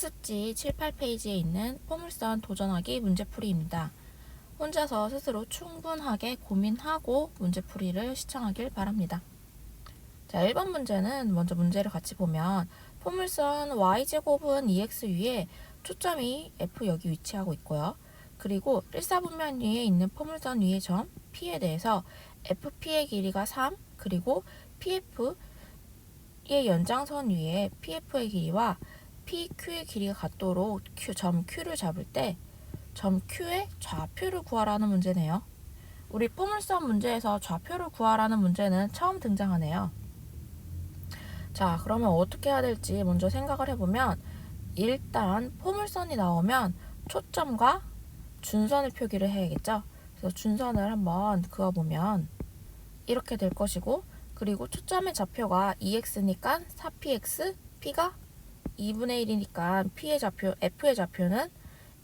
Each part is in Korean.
학습지 7, 8페이지에 있는 포물선 도전하기 문제풀이입니다. 혼자서 스스로 충분하게 고민하고 문제풀이를 시청하길 바랍니다. 자, 1번 문제는 먼저 문제를 같이 보면 포물선 y제곱은 2x 위에 초점이 f 여기 위치하고 있고요. 그리고 일사분면 위에 있는 포물선 위의 점 P에 대해서 FP의 길이가 3, 그리고 PF의 연장선 위에 PF의 길이와 PQ의 길이가 같도록 점 Q를 잡을 때 점 Q의 좌표를 구하라는 문제네요. 우리 포물선 문제에서 좌표를 구하라는 문제는 처음 등장하네요. 자, 그러면 어떻게 해야 될지 먼저 생각을 해보면 일단 포물선이 나오면 초점과 준선을 표기를 해야겠죠. 그래서 준선을 한번 그어보면 이렇게 될 것이고, 그리고 초점의 좌표가 2x니까 4px, p가 2분의 1이니까 p의 좌표, f의 좌표는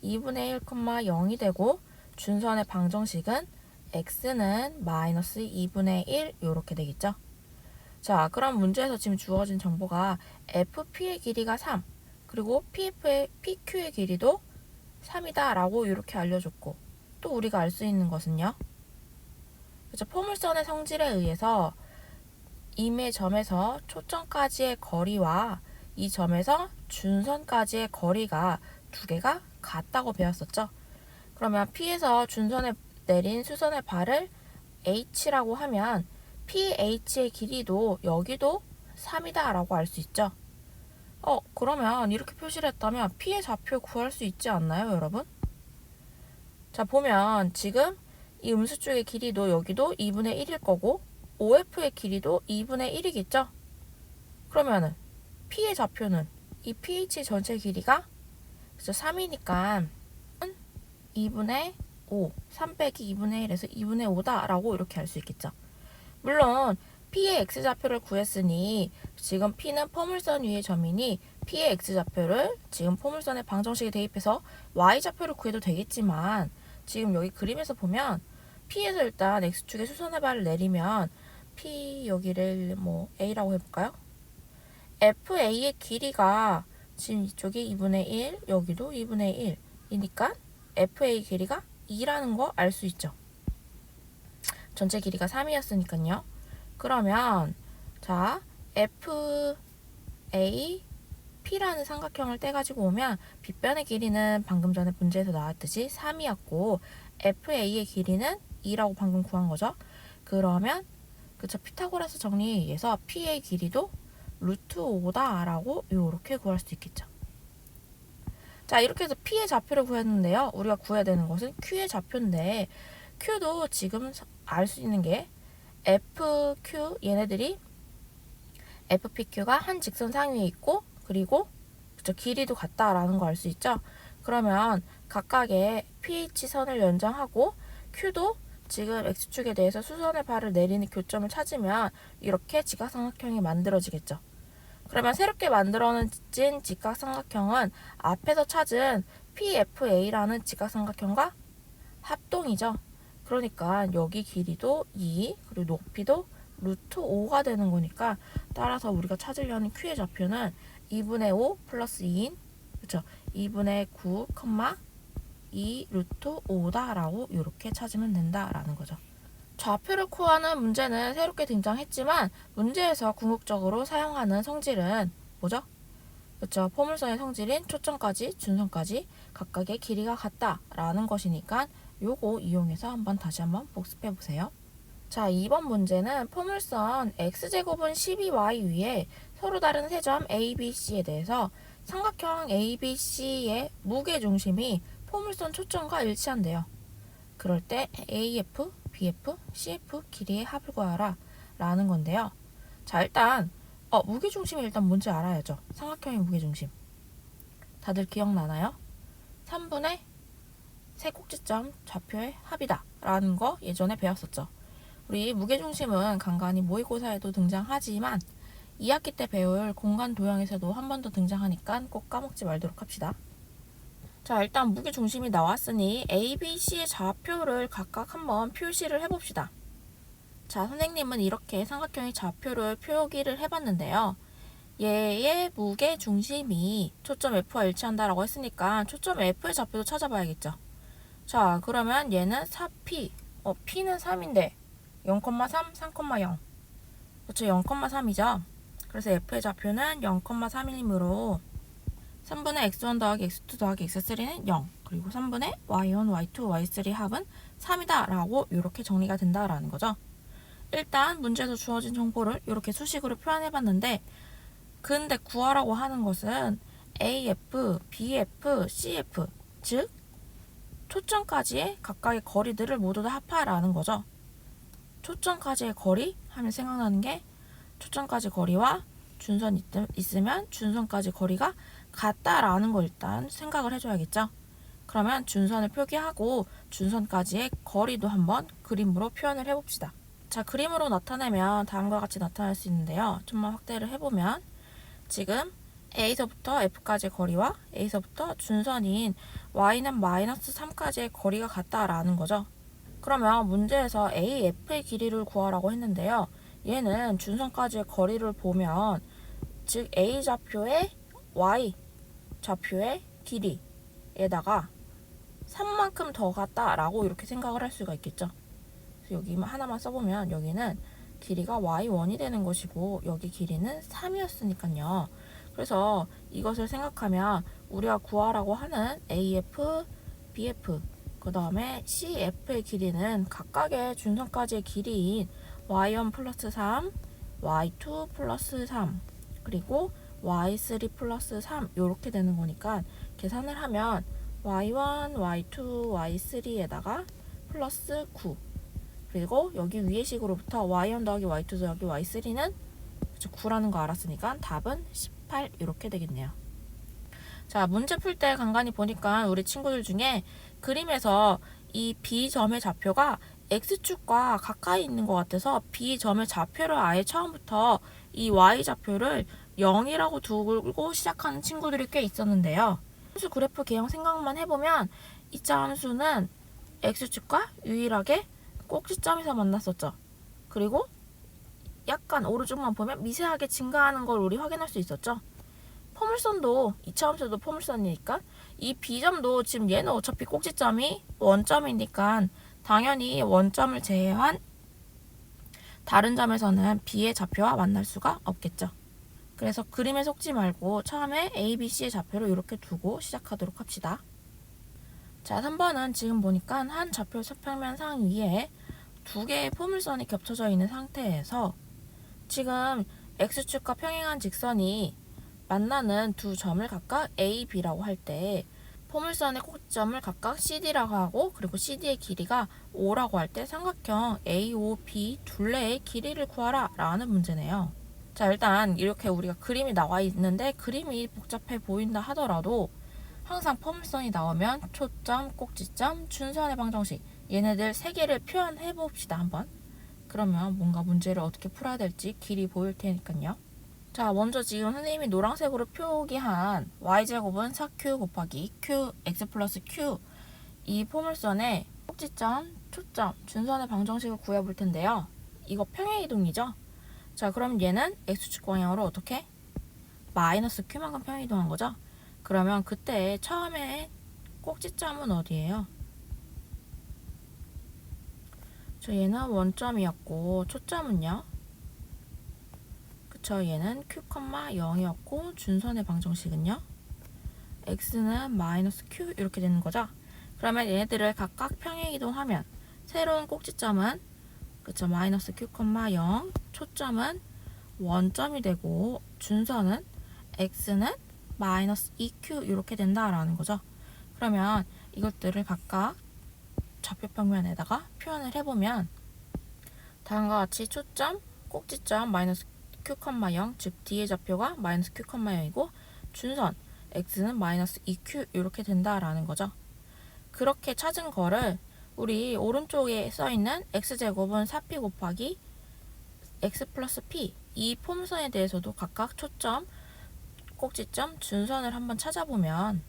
2분의 1, 0이 되고, 준선의 방정식은 x는 마이너스 2분의 1 이렇게 되겠죠. 자, 그럼 문제에서 지금 주어진 정보가 fp의 길이가 3, 그리고 pq의 길이도 3이다 라고 이렇게 알려줬고, 또 우리가 알 수 있는 것은요, 그렇죠? 포물선의 성질에 의해서 임의 점에서 초점까지의 거리와 이 점에서 준선까지의 거리가 두 개가 같다고 배웠었죠. 그러면 P에서 준선에 내린 수선의 발을 H라고 하면 PH의 길이도 여기도 3이다 라고 알 수 있죠. 그러면 이렇게 표시를 했다면 P의 좌표 구할 수 있지 않나요, 여러분? 자, 보면 지금 이 음수 쪽의 길이도 여기도 2분의 1일 거고, OF의 길이도 2분의 1이겠죠? 그러면은 P의 좌표는 이 PH 전체 길이가 3이니까 2분의 5, 3 빼기 2분의 1에서 2분의 5다 라고 이렇게 할 수 있겠죠. 물론 P의 X좌표를 구했으니 지금 P는 포물선 위의 점이니 P의 X좌표를 지금 포물선의 방정식에 대입해서 Y좌표를 구해도 되겠지만, 지금 여기 그림에서 보면 P에서 일단 X축에 수선의 발을 내리면 P 여기를 A라고 해볼까요? FA의 길이가 지금 이쪽이 2분의 1, 여기도 2분의 1이니까 FA 길이가 2라는 거 알 수 있죠. 전체 길이가 3이었으니까요. 그러면 자, FA P라는 삼각형을 떼가지고 오면 빗변의 길이는 방금 전에 문제에서 나왔듯이 3이었고 FA의 길이는 2라고 방금 구한 거죠. 그러면 그쵸, 피타고라스 정리에 의해서 P의 길이도 루트 5다 라고 이렇게 구할 수 있겠죠. 자, 이렇게 해서 P의 좌표를 구했는데요. 우리가 구해야 되는 것은 Q의 좌표인데, Q도 지금 알 수 있는 게 FQ, 얘네들이 FPQ가 한 직선 상위에 있고, 그리고 그쵸, 길이도 같다라는 거 알 수 있죠. 그러면 각각의 PH선을 연장하고 Q도 지금 X축에 대해서 수선의 발을 내리는 교점을 찾으면 이렇게 직각삼각형이 만들어지겠죠. 그러면 새롭게 만들어진 직각삼각형은 앞에서 찾은 PFA라는 직각삼각형과 합동이죠. 그러니까 여기 길이도 2, 그리고 높이도 루트 5가 되는 거니까, 따라서 우리가 찾으려는 Q의 좌표는 2분의 5 플러스 2인, 그렇죠? 2분의 9, 2 루트 5다 라고 이렇게 찾으면 된다라는 거죠. 좌표를 구하는 문제는 새롭게 등장했지만 문제에서 궁극적으로 사용하는 성질은 뭐죠? 그렇죠. 포물선의 성질인 초점까지 준선까지 각각의 길이가 같다라는 것이니까 요거 이용해서 다시 한번 복습해 보세요. 자, 2번 문제는 포물선 x제곱은 12y 위에 서로 다른 세 점 A, B, C에 대해서 삼각형 A, B, C의 무게중심이 포물선 초점과 일치한대요. 그럴 때 AF, BF, CF 길이의 합을 구하라 라는 건데요. 자, 일단 무게중심이 일단 뭔지 알아야죠. 삼각형의 무게중심 다들 기억나나요? 3분의 세 꼭지점 좌표의 합이다 라는 거 예전에 배웠었죠. 우리 무게중심은 간간히 모의고사에도 등장하지만 2학기 때 배울 공간 도형에서도 한 번 더 등장하니까 꼭 까먹지 말도록 합시다. 자, 일단 무게중심이 나왔으니 A, B, C의 좌표를 각각 한번 표시를 해봅시다. 자, 선생님은 이렇게 삼각형의 좌표를 표기를 해봤는데요. 얘의 무게 중심이 초점 F와 일치한다라고 했으니까 초점 F의 좌표도 찾아봐야겠죠. 자, 그러면 얘는 4P. P는 3인데 0,3, 3,0. 그렇죠. 0,3이죠. 그래서 F의 좌표는 0,3이므로 3분의 x1 더하기 x2 더하기 x3는 0. 그리고 3분의 y1, y2, y3 합은 3이다 라고 이렇게 정리가 된다라는 거죠. 일단 문제에서 주어진 정보를 이렇게 수식으로 표현해봤는데, 근데 구하라고 하는 것은 AF, BF, CF, 즉 초점까지의 각각의 거리들을 모두 다 합하라는 거죠. 초점까지의 거리 하면 생각나는 게 초점까지 거리와 준선 있으면 준선까지 거리가 같다라는 걸 일단 생각을 해줘야겠죠. 그러면 준선을 표기하고 준선까지의 거리도 한번 그림으로 표현을 해봅시다. 자, 그림으로 나타내면 다음과 같이 나타날 수 있는데요. 좀만 확대를 해보면 지금 A서부터 F까지의 거리와 A서부터 준선인 Y는 마이너스 3까지의 거리가 같다라는 거죠. 그러면 문제에서 AF의 길이를 구하라고 했는데요. 얘는 준선까지의 거리를 보면 즉 A 좌표의 Y 좌표의 길이에다가 3만큼 더 같다라고 이렇게 생각을 할 수가 있겠죠. 그래서 여기 하나만 써보면 여기는 길이가 Y1이 되는 것이고 여기 길이는 3이었으니까요. 그래서 이것을 생각하면 우리가 구하라고 하는 AF, BF, 그 다음에 CF의 길이는 각각의 준선까지의 길이인 Y1 플러스 3, Y2 플러스 3, 그리고 Y3 플러스 3 이렇게 되는 거니까 계산을 하면 Y1, Y2, Y3에다가 플러스 9, 그리고 여기 위의 식으로부터 Y1 더하기 Y2 더하기 Y3는 9라는 거 알았으니까 답은 18 이렇게 되겠네요. 자, 문제 풀 때 간간히 보니까 우리 친구들 중에 그림에서 이 B점의 좌표가 X축과 가까이 있는 것 같아서 B점의 좌표를 아예 처음부터 이 Y좌표를 0이라고 두고 시작하는 친구들이 꽤 있었는데요. 함수 그래프 개형 생각만 해보면 이 함수는 X축과 유일하게 꼭지점에서 만났었죠. 그리고 약간 오른쪽만 보면 미세하게 증가하는 걸 우리 확인할 수 있었죠. 포물선도 2차 함수도 포물선이니까 이 B점도 지금 얘는 어차피 꼭지점이 원점이니까 당연히 원점을 제외한 다른 점에서는 B의 좌표와 만날 수가 없겠죠. 그래서 그림에 속지 말고 처음에 A, B, C의 좌표를 이렇게 두고 시작하도록 합시다. 자, 3번은 지금 보니까 한 좌표 수평면 상 위에 두 개의 포물선이 겹쳐져 있는 상태에서 지금 X축과 평행한 직선이 만나는 두 점을 각각 A, B라고 할 때 포물선의 꼭지점을 각각 CD라고 하고 그리고 CD의 길이가 5라고 할 때 삼각형 A, O, B 둘레의 길이를 구하라 라는 문제네요. 자, 일단 이렇게 우리가 그림이 나와 있는데 그림이 복잡해 보인다 하더라도 항상 포물선이 나오면 초점, 꼭지점, 준선의 방정식 얘네들 세 개를 표현해 봅시다 한번. 그러면 뭔가 문제를 어떻게 풀어야 될지 길이 보일 테니까요. 자, 먼저 지금 선생님이 노란색으로 표기한 y제곱은 4q 곱하기 q x 플러스 q 이 포물선의 꼭지점, 초점, 준선의 방정식을 구해볼 텐데요. 이거 평행이동이죠? 자, 그럼 얘는 x축 방향으로 어떻게? 마이너스 q만큼 평행이동한 거죠? 그러면 그때 처음에 꼭지점은 어디예요? 저 얘는 원점이었고 초점은요? 그쵸, 얘는 q, 0이었고 준선의 방정식은요? x는 마이너스 q 이렇게 되는 거죠? 그러면 얘네들을 각각 평행이동하면 새로운 꼭지점은 그쵸, 마이너스 q, 0, 초점은 원점이 되고 준선은 x는 마이너스 2q 이렇게 된다라는 거죠. 그러면 이것들을 각각 좌표 평면에다가 표현을 해보면 다음과 같이 초점, 꼭지점 마이너스 q, 0, 즉 D의 좌표가 마이너스 q, 0이고 준선 x는 마이너스 2q 이렇게 된다라는 거죠. 그렇게 찾은 거를 우리 오른쪽에 써있는 x제곱은 4p 곱하기 x 플러스 p 이 포물선에 대해서도 각각 초점, 꼭지점, 준선을 한번 찾아보면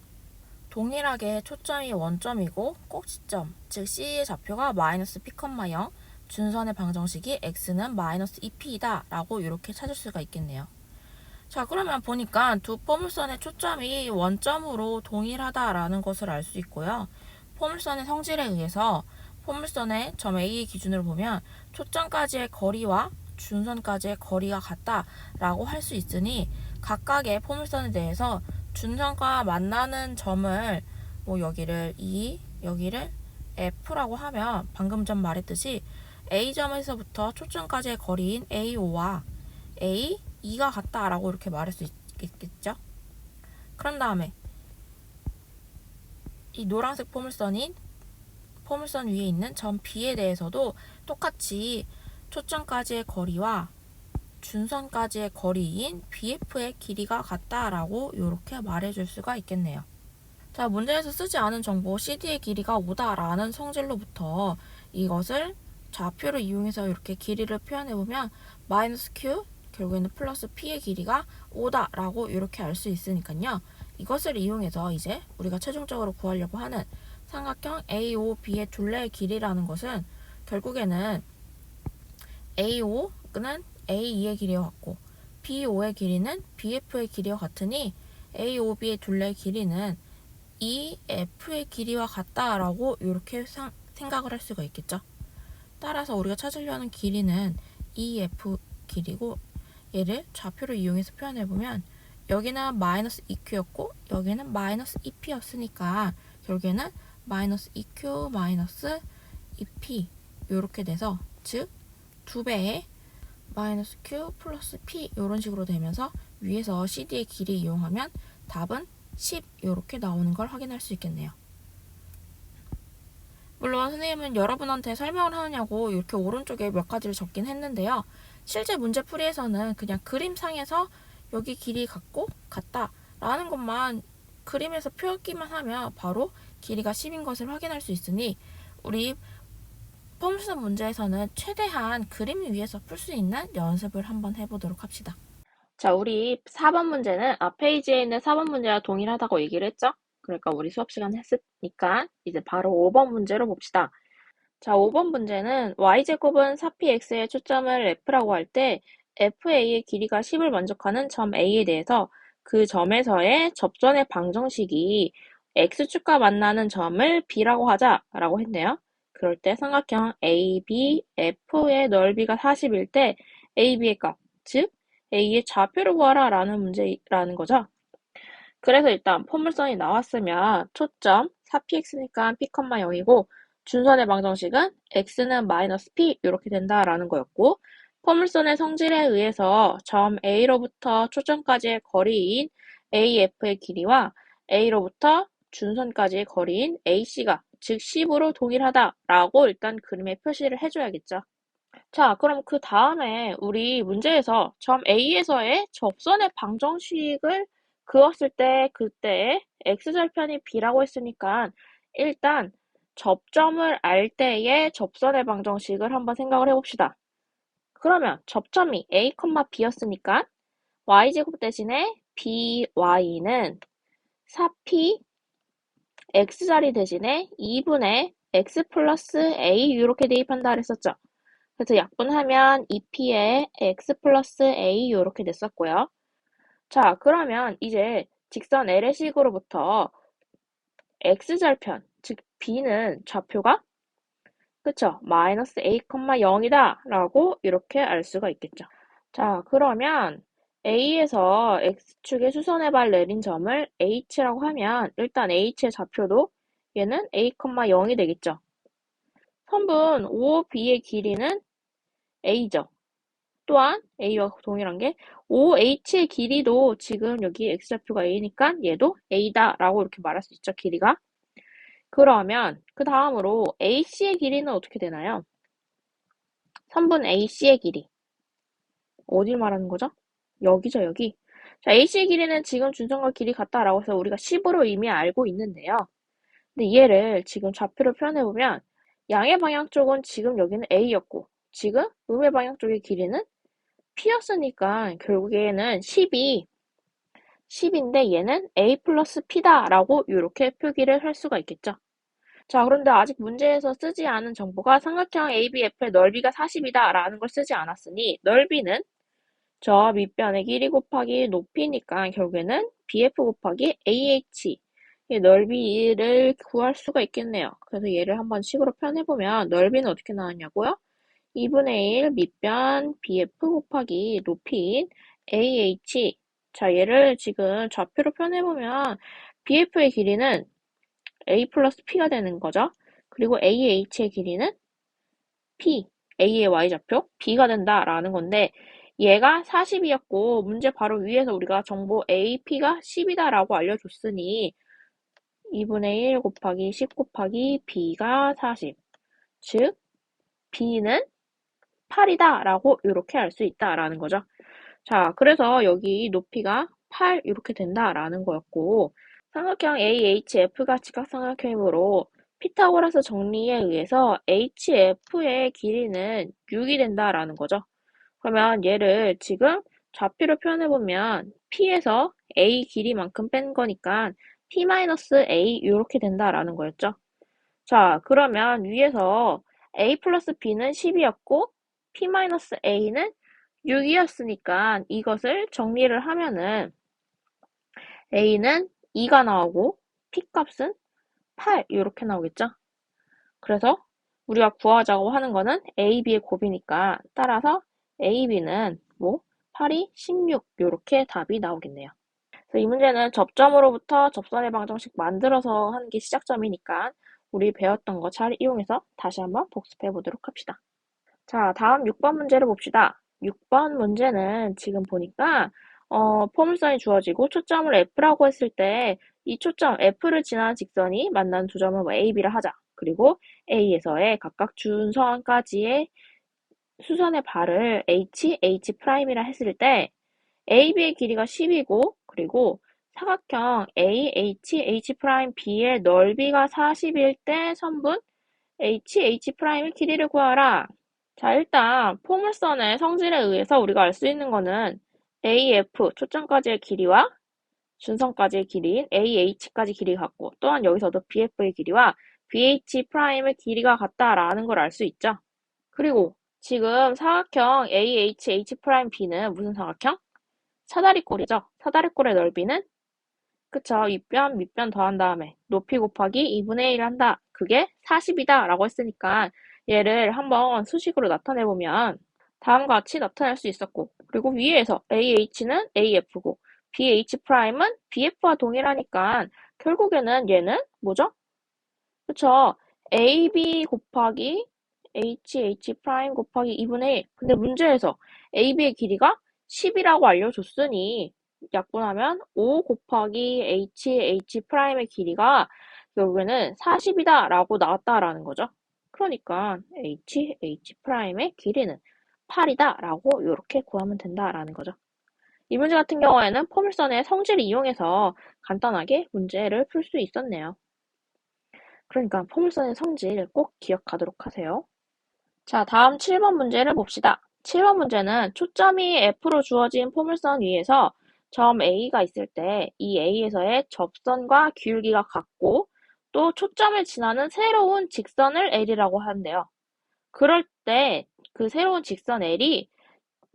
동일하게 초점이 원점이고 꼭지점, 즉 C의 좌표가 마이너스 p, 0, 준선의 방정식이 x는 마이너스 2p이다 라고 이렇게 찾을 수가 있겠네요. 자, 그러면 보니까 두 포물선의 초점이 원점으로 동일하다라는 것을 알 수 있고요. 포물선의 성질에 의해서 포물선의 점 A의 기준으로 보면 초점까지의 거리와 준선까지의 거리가 같다라고 할 수 있으니 각각의 포물선에 대해서 준선과 만나는 점을 뭐 여기를 E, 여기를 F라고 하면 방금 전 말했듯이 A점에서부터 초점까지의 거리인 AO와 A, 2가 같다라고 이렇게 말할 수 있겠죠? 그런 다음에 이 노란색 포물선인 포물선 위에 있는 점 B에 대해서도 똑같이 초점까지의 거리와 준선까지의 거리인 BF의 길이가 같다라고 이렇게 말해줄 수가 있겠네요. 자, 문제에서 쓰지 않은 정보 CD의 길이가 5다라는 성질로부터 이것을 좌표를 이용해서 이렇게 길이를 표현해보면 마이너스 Q 결국에는 플러스 P의 길이가 5다라고 이렇게 알 수 있으니까요. 이것을 이용해서 이제 우리가 최종적으로 구하려고 하는 삼각형 AOB의 둘레의 길이라는 것은 결국에는 AO는 A2의 길이와 같고 BO의 길이는 BF의 길이와 같으니 AOB의 둘레의 길이는 EF의 길이와 같다라고 이렇게 생각을 할 수가 있겠죠. 따라서 우리가 찾으려는 길이는 EF 길이고 얘를 좌표를 이용해서 표현해보면 여기는 마이너스 2Q였고 여기는 마이너스 2P였으니까 결국에는 마이너스 2Q 마이너스 2P 이렇게 돼서 즉 2배의 마이너스 Q 플러스 P 이런 식으로 되면서 위에서 CD의 길이 이용하면 답은 10 이렇게 나오는 걸 확인할 수 있겠네요. 물론 선생님은 여러분한테 설명을 하느냐고 이렇게 오른쪽에 몇 가지를 적긴 했는데요. 실제 문제풀이에서는 그냥 그림상에서 여기 길이 같다 라는 것만 그림에서 표기만 하면 바로 길이가 10인 것을 확인할 수 있으니 우리 포물선 문제에서는 최대한 그림 위에서 풀 수 있는 연습을 한번 해보도록 합시다. 자, 우리 4번 문제는 페이지에 있는 4번 문제와 동일하다고 얘기를 했죠? 그러니까 우리 수업 시간 했으니까 이제 바로 5번 문제로 봅시다. 자, 5번 문제는 y제곱은 4px의 초점을 f라고 할 때 fa의 길이가 10을 만족하는 점 A에 대해서 그 점에서의 접선의 방정식이 x축과 만나는 점을 B라고 하자라고 했네요. 그럴 때 삼각형 AB, F의 넓이가 40일 때 AB의 값, 즉 A의 좌표를 구하라 라는 문제라는 거죠. 그래서 일단 포물선이 나왔으면 초점 4px니까 p, 0이고 준선의 방정식은 x는 마이너스 p 이렇게 된다라는 거였고 포물선의 성질에 의해서 점 A로부터 초점까지의 거리인 AF의 길이와 A로부터 준선까지의 거리인 AC가 즉 10으로 동일하다라고 일단 그림에 표시를 해줘야겠죠. 자, 그럼 그 다음에 우리 문제에서 점 A에서의 접선의 방정식을 그었을 때 그때 x절편이 b라고 했으니까 일단 접점을 알 때의 접선의 방정식을 한번 생각을 해봅시다. 그러면 접점이 a, b였으니까 y제곱 대신에 by는 4p x자리 대신에 2분의 x 플러스 a 이렇게 대입한다 그랬었죠. 그래서 약분하면 2p에 x 플러스 a 이렇게 됐었고요. 자, 그러면 이제 직선 L의 식으로부터 x절편, 즉 b는 좌표가 그쵸? 마이너스 a, 0이다 라고 이렇게 알 수가 있겠죠. 자, 그러면 A에서 X축의 수선의 발 내린 점을 H라고 하면 일단 H의 좌표도 얘는 a, 0이 되겠죠. 선분 OB의 길이는 A죠. 또한 A와 동일한 게 OH의 길이도 지금 여기 X좌표가 A니까 얘도 A다 라고 이렇게 말할 수 있죠. 길이가. 그러면 그 다음으로 AC의 길이는 어떻게 되나요? 선분 AC의 길이. 어딜 말하는 거죠? 여기죠, 여기. 자, AC의 길이는 지금 준선과 길이 같다라고 해서 우리가 10으로 이미 알고 있는데요. 근데 얘를 지금 좌표로 표현해보면 양의 방향 쪽은 지금 여기는 A였고 지금 음의 방향 쪽의 길이는 P였으니까 결국에는 10인데 얘는 A 플러스 P다 라고 이렇게 표기를 할 수가 있겠죠. 자, 그런데 아직 문제에서 쓰지 않은 정보가 삼각형 ABF의 넓이가 40이다 라는 걸 쓰지 않았으니 넓이는 저 밑변의 길이 곱하기 높이니까 결국에는 BF 곱하기 AH 이 넓이를 구할 수가 있겠네요. 그래서 얘를 한번 식으로 표현해보면 넓이는 어떻게 나왔냐고요? 2분의 1 밑변 BF 곱하기 높이인 AH. 자, 얘를 지금 좌표로 표현해보면 BF의 길이는 A 플러스 P가 되는 거죠. 그리고 AH의 길이는 P, A의 Y좌표, B가 된다라는 건데 얘가 40이었고 문제 바로 위에서 우리가 정보 AP가 10이다라고 알려줬으니 2분의 1 곱하기 10 곱하기 B가 40. 즉, B는 8이다 라고 이렇게 알 수 있다라는 거죠. 자, 그래서 여기 높이가 8 이렇게 된다라는 거였고 삼각형 AHF가 직각삼각형이므로 피타고라스 정리에 의해서 HF의 길이는 6이 된다라는 거죠. 그러면 얘를 지금 좌표로 표현해보면 P에서 A 길이만큼 뺀 거니까 P-A 이렇게 된다라는 거였죠. 자, 그러면 위에서 A 플러스 B는 10이었고 P-A는 6이었으니까 이것을 정리를 하면은 A는 2가 나오고 P 값은 8 이렇게 나오겠죠? 그래서 우리가 구하자고 하는 거는 A, B의 곱이니까 따라서 A, B는 8이 16 이렇게 답이 나오겠네요. 그래서 이 문제는 접점으로부터 접선의 방정식 만들어서 하는 게 시작점이니까 우리 배웠던 거 잘 이용해서 다시 한번 복습해 보도록 합시다. 자, 다음 6번 문제를 봅시다. 6번 문제는 지금 보니까 포물선이 주어지고 초점을 F라고 했을 때 이 초점 F를 지나는 직선이 만나는 두 점을 A, B라 하자. 그리고 A에서의 각각 준선까지의 수선의 발을 H, H'이라 했을 때 AB의 길이가 10이고 그리고 사각형 AH, H'B의 넓이가 40일 때 선분 H'의 길이를 구하라. 자, 일단 포물선의 성질에 의해서 우리가 알 수 있는 거는 AF, 초점까지의 길이와 준선까지의 길이인 AH까지 길이가 같고 또한 여기서도 BF의 길이와 BH'의 길이가 같다라는 걸 알 수 있죠. 그리고 지금 사각형 AH'B는 무슨 사각형? 사다리꼴이죠. 사다리꼴의 넓이는 그쵸. 윗변, 밑변 더한 다음에 높이 곱하기 2분의 1 한다. 그게 40이다 라고 했으니까 얘를 한번 수식으로 나타내보면 다음과 같이 나타낼 수 있었고 그리고 위에서 AH는 AF고 BH'은 BF와 동일하니까 결국에는 얘는 뭐죠? 그쵸. AB 곱하기 HH' 곱하기 2분의 1. 근데 문제에서 AB의 길이가 10이라고 알려줬으니 약분하면 5 곱하기 HH'의 길이가 결국에는 40이다 라고 나왔다라는 거죠. 그러니까 HH'의 길이는 8이다 라고 이렇게 구하면 된다라는 거죠. 이 문제 같은 경우에는 포물선의 성질을 이용해서 간단하게 문제를 풀 수 있었네요. 그러니까 포물선의 성질 꼭 기억하도록 하세요. 자, 다음 7번 문제를 봅시다. 7번 문제는 초점이 F로 주어진 포물선 위에서 점 A가 있을 때 이 A에서의 접선과 기울기가 같고 또 초점을 지나는 새로운 직선을 L이라고 하는데요. 그럴 때 그 새로운 직선 L이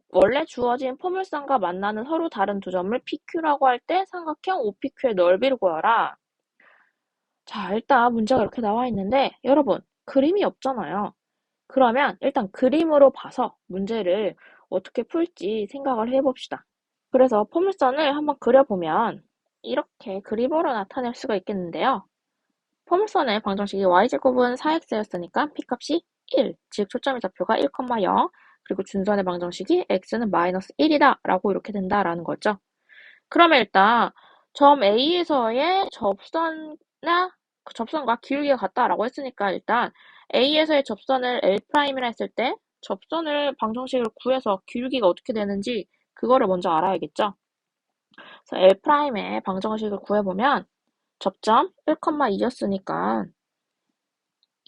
원래 주어진 포물선과 만나는 서로 다른 두 점을 PQ라고 할 때 삼각형 OPQ의 넓이를 구하라. 자, 일단 문제가 이렇게 나와 있는데 여러분, 그림이 없잖아요. 그러면 일단 그림으로 봐서 문제를 어떻게 풀지 생각을 해봅시다. 그래서 포물선을 한번 그려보면 이렇게 그림으로 나타낼 수가 있겠는데요. 포물선의 방정식이 y제곱은 4x였으니까 p값이 1, 즉 초점의 좌표가 1,0 그리고 준선의 방정식이 x는 마이너스 1이다 라고 이렇게 된다라는 거죠. 그러면 일단 점 A에서의 접선과 기울기가 같다라고 했으니까 일단 A에서의 접선을 L'이라 했을 때 접선을 방정식을 구해서 기울기가 어떻게 되는지 그거를 먼저 알아야겠죠. 그래서 L'의 방정식을 구해보면 접점 1,2였으니까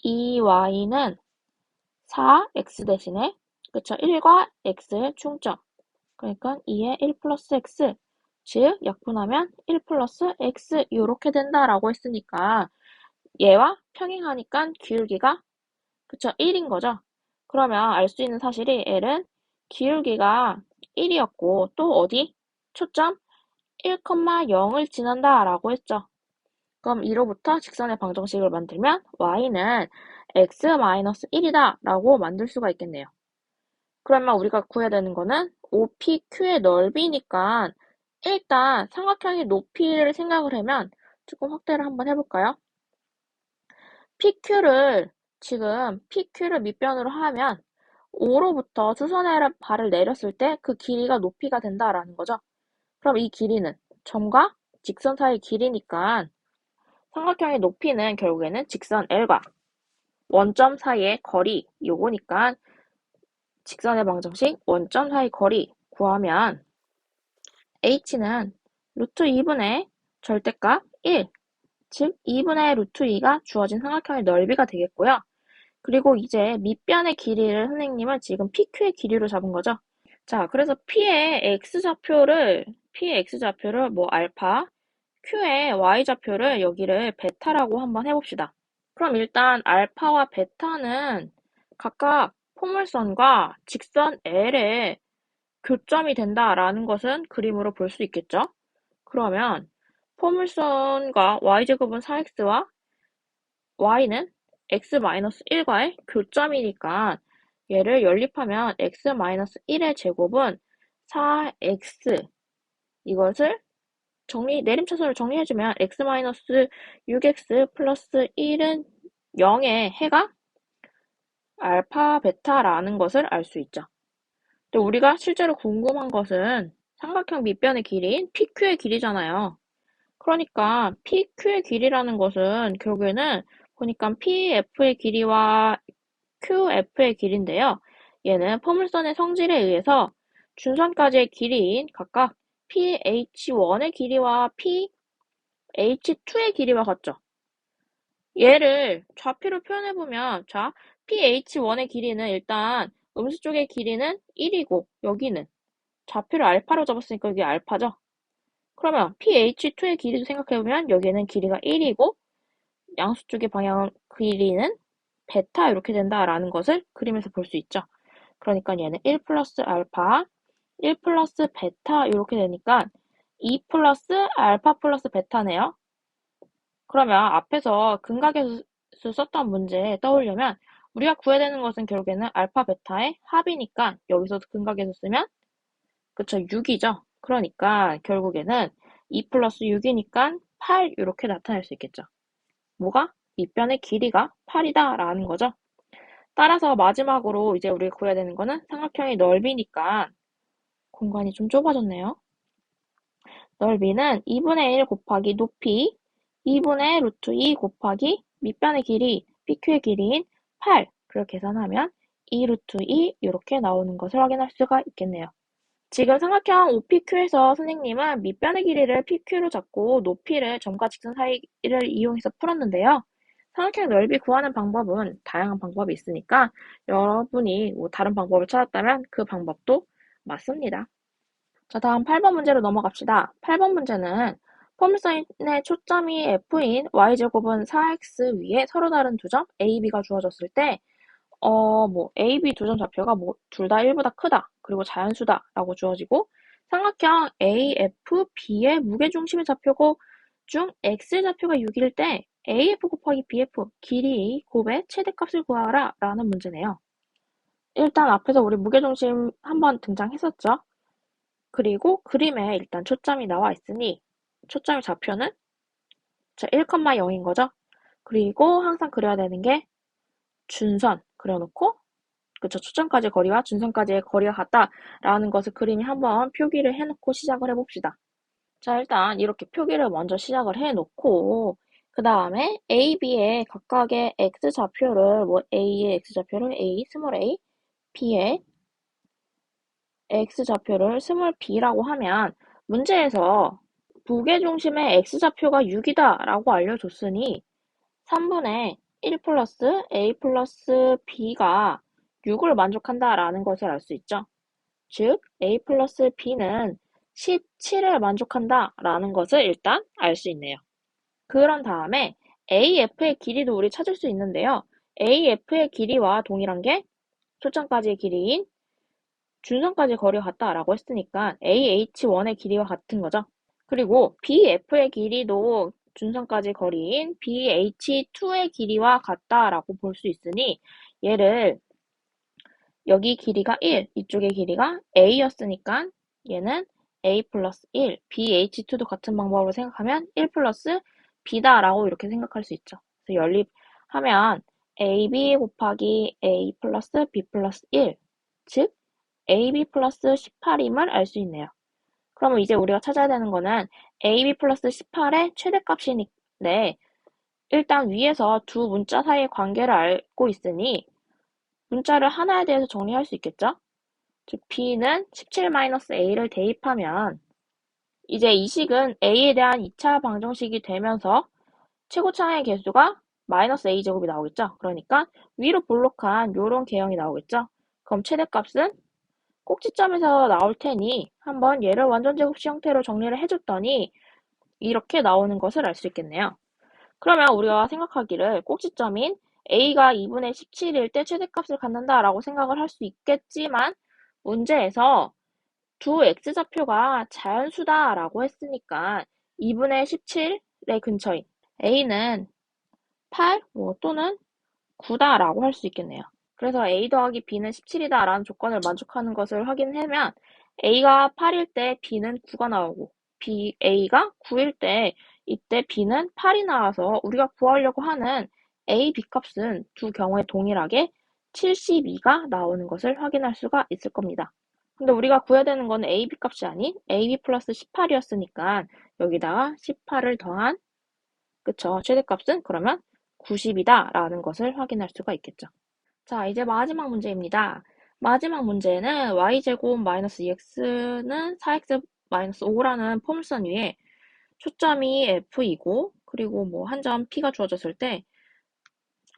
이 y는 4x 대신에 그쵸 1과 x의 충점 그러니까 2의 1 플러스 x 즉 약분하면 1 플러스 x 이렇게 된다라고 했으니까 얘와 평행하니까 기울기가 그쵸 1인 거죠. 그러면 알 수 있는 사실이 L은 기울기가 1이었고 또 어디? 초점 1,0을 지난다 라고 했죠. 그럼 2로부터 직선의 방정식을 만들면 y는 x-1이다 라고 만들 수가 있겠네요. 그러면 우리가 구해야 되는 거는 OPQ의 넓이니까 일단 삼각형의 높이를 생각을 하면 조금 확대를 한번 해볼까요? 지금 PQ를 밑변으로 하면 5로부터 수선의 발을 내렸을 때 그 길이가 높이가 된다라는 거죠. 그럼 이 길이는 점과 직선 사이 길이니까 삼각형의 높이는 결국에는 직선 L과 원점 사이의 거리 요거니까 직선의 방정식 원점 사이 거리 구하면 h는 루트 2분의 절대값 1, 즉 2분의 루트 2가 주어진 삼각형의 넓이가 되겠고요. 그리고 이제 밑변의 길이를 선생님은 지금 PQ의 길이로 잡은 거죠. 자, 그래서 P의 X좌표를 뭐 알파, Q의 Y좌표를 여기를 베타라고 한번 해봅시다. 그럼 일단 알파와 베타는 각각 포물선과 직선 L의 교점이 된다라는 것은 그림으로 볼 수 있겠죠? 그러면 포물선과 y제곱은 4x와 y는 x-1과의 교점이니까 얘를 연립하면 x-1의 제곱은 4x 이것을 내림차순을 정리해주면 x-6x 플러스 1은 0의 해가 알파, 베타라는 것을 알 수 있죠. 근데 우리가 실제로 궁금한 것은 삼각형 밑변의 길이인 PQ의 길이잖아요. 그러니까 PQ의 길이라는 것은 결국에는 보니까 PF의 길이와 QF의 길이인데요. 얘는 포물선의 성질에 의해서 준선까지의 길이인 각각 PH1의 길이와 PH2의 길이와 같죠. 얘를 좌표로 표현해보면 자, PH1의 길이는 일단 음수 쪽의 길이는 1이고 여기는 좌표를 알파로 잡았으니까 여기 알파죠. 그러면 pH2의 길이도 생각해보면 여기는 길이가 1이고 양수 쪽의 방향 길이는 베타 이렇게 된다라는 것을 그림에서 볼 수 있죠. 그러니까 얘는 1 플러스 알파, 1 플러스 베타 이렇게 되니까 2 플러스 알파 플러스 베타네요. 그러면 앞에서 근각계수 썼던 문제 떠오려면 우리가 구해야 되는 것은 결국에는 알파 베타의 합이니까 여기서 근각계수 쓰면 그쵸 6이죠. 그러니까 결국에는 2 플러스 6이니까 8 이렇게 나타낼 수 있겠죠. 뭐가? 밑변의 길이가 8이다 라는 거죠. 따라서 마지막으로 이제 우리가 구해야 되는 거는 삼각형의 넓이니까 공간이 좀 좁아졌네요. 넓이는 2분의 1 곱하기 높이 2분의 루트 2 곱하기 밑변의 길이 PQ의 길이인 8 그렇게 계산하면 2 루트 2 이렇게 나오는 것을 확인할 수가 있겠네요. 지금 삼각형 OPQ에서 선생님은 밑변의 길이를 PQ로 잡고 높이를 점과 직선 사이를 이용해서 풀었는데요. 삼각형 넓이 구하는 방법은 다양한 방법이 있으니까 여러분이 다른 방법을 찾았다면 그 방법도 맞습니다. 자, 다음 8번 문제로 넘어갑시다. 8번 문제는 포물선의 초점이 F인 Y제곱은 4X 위에 서로 다른 두 점 A, B가 주어졌을 때 A, B 두 점 좌표가 둘 다 1보다 크다. 그리고 자연수다. 라고 주어지고 삼각형 AFB의 무게중심의 좌표고 중 X의 좌표가 6일 때 AF 곱하기 BF 길이 곱의 최대값을 구하라 라는 문제네요. 일단 앞에서 우리 무게중심 한번 등장했었죠. 그리고 그림에 일단 초점이 나와 있으니 초점의 좌표는 1,0인 거죠. 그리고 항상 그려야 되는 게 준선 그려놓고 그쵸. 초점까지의 거리와 준선까지의 거리가 같다라는 것을 그림에 한번 표기를 해놓고 시작을 해봅시다. 자, 일단 이렇게 표기를 먼저 시작을 해놓고 그 다음에 A, B의 각각의 X좌표를 A의 X좌표를 A, 스몰 a, B의 X좌표를 스몰 b라고 하면 문제에서 무게중심의 X좌표가 6이다 라고 알려줬으니 3분의 1 플러스 A 플러스 B가 6을 만족한다라는 것을 알 수 있죠. 즉, A 플러스 B는 17을 만족한다라는 것을 일단 알 수 있네요. 그런 다음에 AF의 길이도 우리 찾을 수 있는데요. AF의 길이와 동일한 게 초점까지의 길이인 준선까지 거리가 같다라고 했으니까 AH1의 길이와 같은 거죠. 그리고 BF의 길이도 준선까지 거리인 BH2의 길이와 같다라고 볼 수 있으니 얘를 여기 길이가 1, 이쪽의 길이가 A였으니까 얘는 A 플러스 1, BH2도 같은 방법으로 생각하면 1 플러스 B다라고 이렇게 생각할 수 있죠. 그래서 연립하면 AB 곱하기 A 플러스 B 플러스 1, 즉 AB 플러스 18임을 알 수 있네요. 그러면 이제 우리가 찾아야 되는 거는 AB 플러스 18의 최대값인데 일단 위에서 두 문자 사이의 관계를 알고 있으니 문자를 하나에 대해서 정리할 수 있겠죠? 즉 b는 17-a를 대입하면 이제 이 식은 a에 대한 2차 방정식이 되면서 최고차의 개수가 마이너스 a제곱이 나오겠죠? 그러니까 위로 볼록한 요런 개형이 나오겠죠? 그럼 최대값은 꼭지점에서 나올 테니 한번 얘를 완전제곱식 형태로 정리를 해줬더니 이렇게 나오는 것을 알 수 있겠네요. 그러면 우리가 생각하기를 꼭지점인 a가 2분의 17일 때 최대값을 갖는다라고 생각을 할 수 있겠지만 문제에서 두 x좌표가 자연수다라고 했으니까 2분의 17의 근처인 a는 8 또는 9다라고 할 수 있겠네요. 그래서 a 더하기 b는 17이다 라는 조건을 만족하는 것을 확인하면 a가 8일 때 b는 9가 나오고 a가 9일 때 이때 b는 8이 나와서 우리가 구하려고 하는 a, b 값은 두 경우에 동일하게 72가 나오는 것을 확인할 수가 있을 겁니다. 근데 우리가 구해야 되는 건 a, b 값이 아닌 ab 플러스 18이었으니까 여기다가 18을 더한 그쵸 최대값은 그러면 90이다 라는 것을 확인할 수가 있겠죠. 자, 이제 마지막 문제입니다. 마지막 문제는 y제곱 마이너스 2x는 4x 마이너스 5라는 포물선 위에 초점이 f이고 그리고 뭐 한 점 p가 주어졌을 때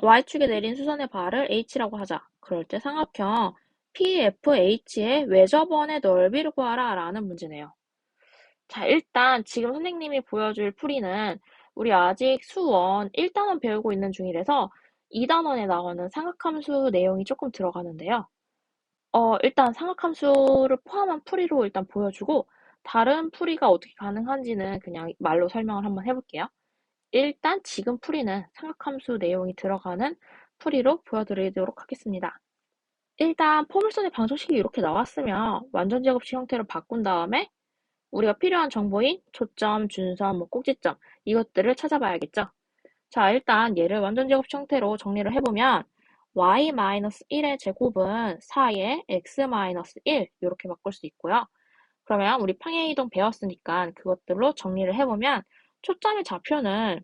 y축에 내린 수선의 발을 h라고 하자. 그럴 때 삼각형 PFH의 외접원의 넓이를 구하라 라는 문제네요. 자, 일단 지금 선생님이 보여줄 풀이는 우리 아직 수원 1단원 배우고 있는 중이라서 2단원에 나오는 삼각함수 내용이 조금 들어가는데요. 일단 삼각함수를 포함한 풀이로 일단 보여주고 다른 풀이가 어떻게 가능한지는 그냥 말로 설명을 한번 해볼게요. 일단 지금 풀이는 삼각함수 내용이 들어가는 풀이로 보여드리도록 하겠습니다. 일단 포물선의 방정식이 이렇게 나왔으면 완전제곱식 형태로 바꾼 다음에 우리가 필요한 정보인 초점, 준선, 꼭지점 이것들을 찾아봐야겠죠. 자, 일단 얘를 완전제곱식 형태로 정리를 해보면 y-1의 제곱은 4의 x-1 이렇게 바꿀 수 있고요. 그러면 우리 평행이동 배웠으니까 그것들로 정리를 해보면 초점의 좌표는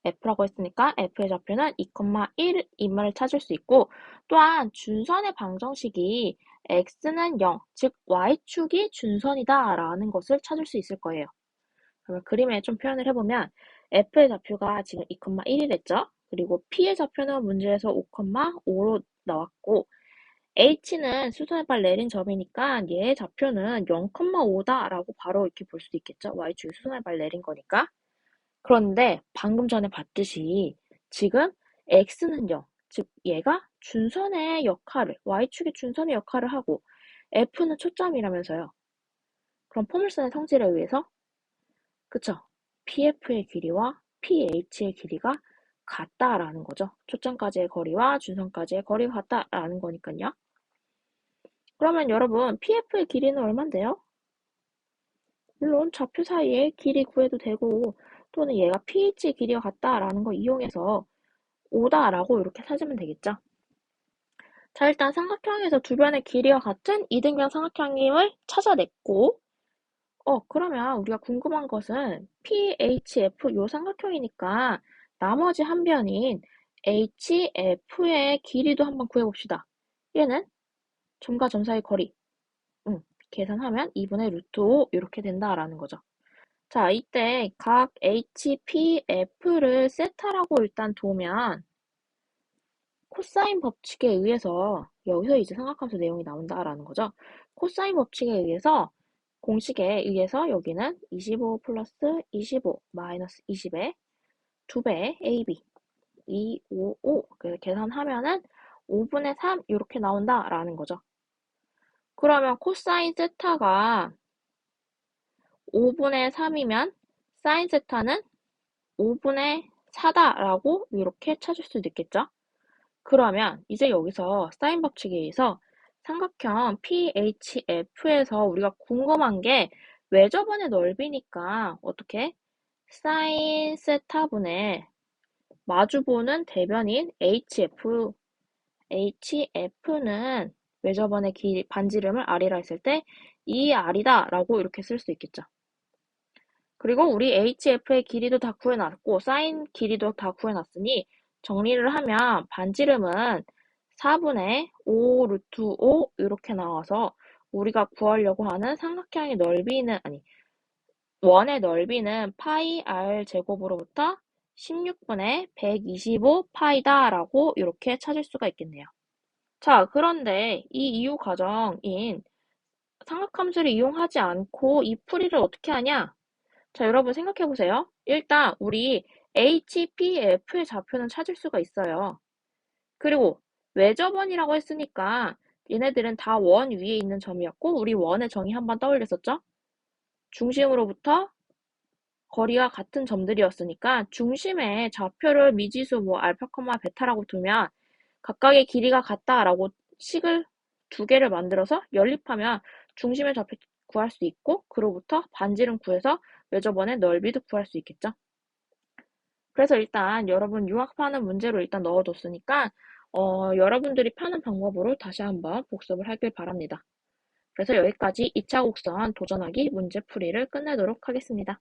f라고 했으니까 f의 좌표는 2,1임을 찾을 수 있고 또한 준선의 방정식이 x는 0, 즉 y축이 준선이다 라는 것을 찾을 수 있을 거예요. 그러면 그림에 좀 표현을 해보면 f의 좌표가 지금 2,1이랬죠? 그리고 p의 좌표는 문제에서 5,5로 나왔고 h는 수선의 발 내린 점이니까 얘의 좌표는 0,5다라고 바로 이렇게 볼 수도 있겠죠? y축이 수선의 발 내린 거니까. 그런데 방금 전에 봤듯이 지금 x는 0, 즉 얘가 준선의 역할을, y축의 준선의 역할을 하고 f는 초점이라면서요. 그럼 포물선의 성질에 의해서 그쵸? PF의 길이와 PH의 길이가 같다라는 거죠. 초점까지의 거리와 준선까지의 거리가 같다라는 거니까요. 그러면 여러분 PF의 길이는 얼만데요? 물론 좌표 사이의 길이 구해도 되고 또는 얘가 PH의 길이가 같다라는 거 이용해서 5다라고 이렇게 찾으면 되겠죠. 자, 일단 삼각형에서 두 변의 길이가 같은 이등변 삼각형임을 찾아냈고 그러면 우리가 궁금한 것은 PHF 요 삼각형이니까 나머지 한 변인 HF의 길이도 한번 구해봅시다. 얘는 점과 점 사이 거리 계산하면 2분의 루트 5 이렇게 된다라는 거죠. 자, 이때 각 HPF를 세타라고 일단 두면 코사인 법칙에 의해서 여기서 이제 삼각함수 내용이 나온다라는 거죠. 코사인 법칙에 의해서 공식에 의해서 여기는 25 플러스 25 마이너스 20의 2배 AB 255 그래서 계산하면은 5분의 3 이렇게 나온다라는 거죠. 그러면 코사인 세타가 5분의 3이면 사인 세타는 5분의 4다라고 이렇게 찾을 수도 있겠죠? 그러면 이제 여기서 사인 법칙에 의해서 삼각형 PHF에서 우리가 궁금한 게 외접원의 넓이니까 어떻게? 사인 세타분의 마주보는 대변인 HF는 외접원의 반지름을 R이라 했을 때 이 R이다 라고 이렇게 쓸 수 있겠죠. 그리고 우리 HF의 길이도 다 구해놨고 사인 길이도 다 구해놨으니 정리를 하면 반지름은 4분의 5 루트 5 이렇게 나와서 우리가 구하려고 하는 삼각형의 넓이는 원의 넓이는 파이 r 제곱으로부터 16분의 125 파이다 라고 이렇게 찾을 수가 있겠네요. 자, 그런데 이 이유 과정인 삼각함수를 이용하지 않고 이 풀이를 어떻게 하냐? 자, 여러분 생각해 보세요. 일단 우리 HPF의 좌표는 찾을 수가 있어요. 그리고 외접원이라고 했으니까 얘네들은 다 원 위에 있는 점이었고 우리 원의 정의 한번 떠올렸었죠? 중심으로부터 거리가 같은 점들이었으니까 중심에 좌표를 미지수 뭐 알파, 베타라고 두면 각각의 길이가 같다라고 식을 두 개를 만들어서 연립하면 중심의 좌표 구할 수 있고 그로부터 반지름 구해서 외접원의 넓이도 구할 수 있겠죠. 그래서 일단 여러분 유학파는 문제로 일단 넣어뒀으니까 여러분들이 파는 방법으로 다시 한번 복습을 하길 바랍니다. 그래서 여기까지 2차 곡선 도전하기 문제풀이를 끝내도록 하겠습니다.